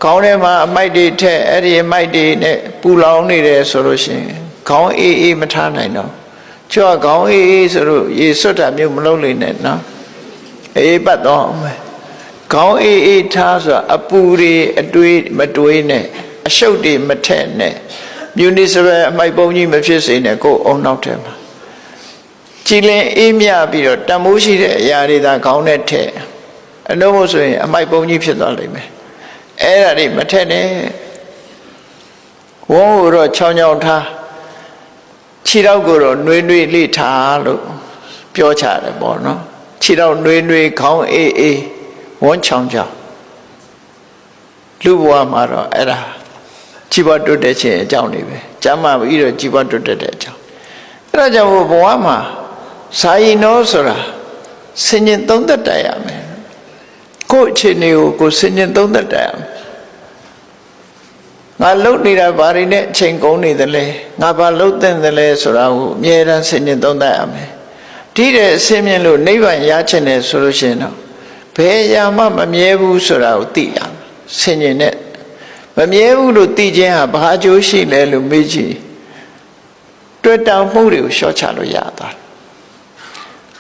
ခေါင်းထဲမှာအမိုက်တွေထက်အဲ့ဒီအမိုက်တွေနဲ့ပူလောင်နေတယ်ဆိုလို့ရှိရင်ခေါင်းအေးမထားနိုင်တော့ကျွတ်ခေါင်းအေးဆိုလို့ရေစွတ်တာမျိုးမလုပ်လိမ့်နဲ့နော်အေးပတ်တော့မယ်ခေါင်းအေးထားဆိုတာအပူတွေအတွေးမတွေးနဲ့အရှုပ်တွေမထက်နဲ့မြူနီစပယ်အမိုက်ပုံကြီးမဖြစ်စေနဲ့ကိုယ်အုံနောက်ထဲမှာကြည်လင်အေးမြပြီးတော့တန်မိုးရှိတဲ့အရာတွေသာခေါင်းနဲ့ထည့်အလို့မို့ဆိုရင်အမိုက်ပုံကြီးဖြစ်သွားလိမ့်မယ်အဲ့ဒါတွေမထက်နဲ့ဝုန်းကိုတော့ချောင်းချောင်းထားခြေထောက်ကိုတော့နှွေးလေးထားလို့ပြောချတယ်ပေါ့နော်ခြေထောက်နှွေးခေါင်းအေးဝန်းချောင်းချောင်းလူဘဝမှာတော့အဲ့ဒါကြီးပွားတိုးတက်ခြင်းအကြောင်းတွေပဲကျမ်းမာပြီးတော့ကြီးပွားတိုးတက်တဲ့အကြောင်းအဲ့ဒါကြောင့်ဘဝမှာစာရင်နောဆိုတာဆင်ញင်သုံးသက်တတ်ရမယ်ကိုယ့်အခြေအနေကိုဆင်ញင်သုံးသက်တတ်ရမယ်ငါလှုပ်နေတာဘာတွေနဲ့အချိန်ကုန်နေသလဲငါဘာလှုပ်သင့်သလဲဆိုတာကိုအမြဲတမ်းဆင်ញင်သုံးသက်ရမယ်ဒီတဲ့အစင်းမြင်လို့နိဗ္ဗာန်ရချင်တယ်ဆိုလို့ရှိရင်တော့ဘယ်ရာမှမမြဲဘူးဆိုတာကိုသိရမယ်ဆင်ញင်နဲ့မမြဲဘူးလို့သိခြင်းဟာဘာအကျိုးရှိလဲလို့မေးကြည့်တွေ့တာမှုတွေကိုရှော့ချလို့ရတာ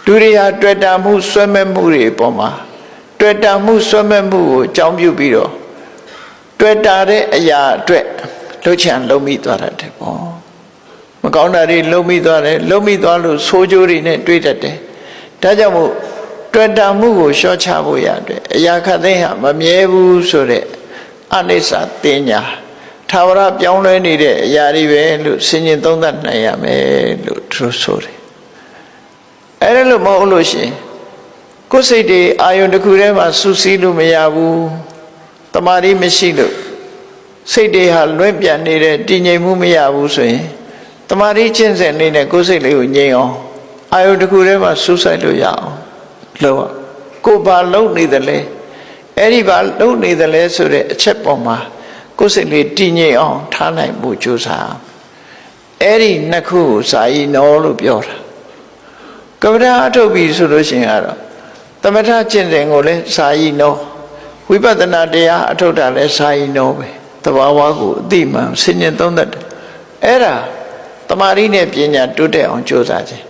လူတွေဟာတွေ့တာမှုဆွဲမဲ့မှုတွေပေါ်မှာတွေ့တာမှုဆွဲမဲ့မှုကိုအကြောင်းပြုပြီးတော့တွေ့တာတဲ့အရာအတွက်လှုပ်ချံလုံးမိသွားတတ်တယ်ပေါ့မကောင်းတာတွေလုံးမိသွားတယ်လုံးမိသွားလို့ဆိုးကျိုးတွေနဲ့တွေးတတ်တယ်ဒါကြောင့်မို့တွေ့တာမှုကိုရှော့ချဖို့ရတဲ့အရာခတ်သိမ်းဟာမမြဲဘူးဆိုတဲ့အနိစ္စတင်ညာထာဝရပြောင်းလဲနေတဲ့အရာတွေပဲလို့ဆင်ញင်သုံးသပ်နိုင်ရမယ်လို့သူဆိုတယ်အဲ့ဒါလို့မဟုတ်လို့ရှိရင်ကိုယ်စိတ်တွေအာယုန်တစ်ခုထဲမှာစူးစီးလို့မရဘူးတမာရီမရှိလို့စိတ်တွေဟာလွင့်ပြန်နေတဲ့တည်ငြိမ်မှုမရဘူးဆိုရင်တမာရီကျင့်စဉ်နေတဲ့ကိုယ်စိတ်လေးကိုငြိမ်အောင်အာယုန်တစ်ခုထဲမှာစူးစိုက်လို့ရအောင်လို့ကိုယ်ဘာလုပ်နေသလဲအဲ့ဒီဘာလုပ်နေသလဲဆိုတဲ့အချက်ပေါ်မှာကိုယ်စိတ်လေးတည်ငြိမ်အောင်ထားနိုင်မှုကြိုးစားအဲ့ဒီနှစ်ခုကိုစာယီနောလို့ပြောတာကမ္မဋ္ဌာန်းအထုတ်ပြီဆိုလို့ရှိရင်ကတော့သမထကျင့်စဉ်ကိုလည်းစာယီနောဝိပဿနာတရားအထုတ်တာလည်းစာယီနောပဲသဘာဝကိုအသိမှန်ဆင်ញင်သုံးသပ်တယ်အဲ့ဒါတမာရီနဲ့ပညာတိုးတက်အောင်ကြိုးစားခြင်း